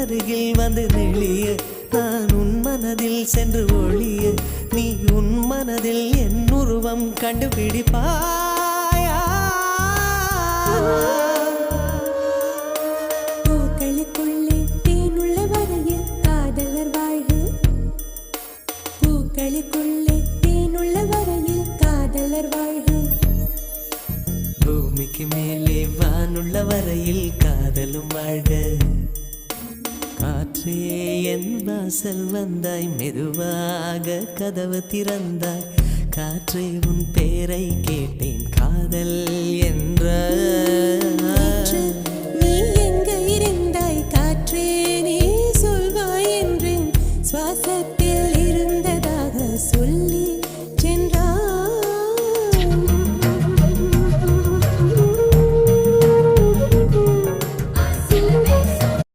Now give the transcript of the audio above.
அருகில் வந்து நெளிய நான் உன் மனதில் சென்று ஒளிய நீ உன் மனதில் என் உருவம் கண்டுபிடிப்பாயா பூக்களுக்குள்ளே தேனுள்ள வரையில் காதலர் வாழ்வு பூக்களுக்குள்ளே தேனுள்ள வரையில் காதலர் வாழ்வு பூமிக்கு மேலே வானுள்ள வரையில் காதலும் வாழ்க காற்றே என் வாசல் வந்தாய் மெதுவாக கதவு திறந்தாய் காற்றே உன் பேரை கேட்டேன் காதல் என்ற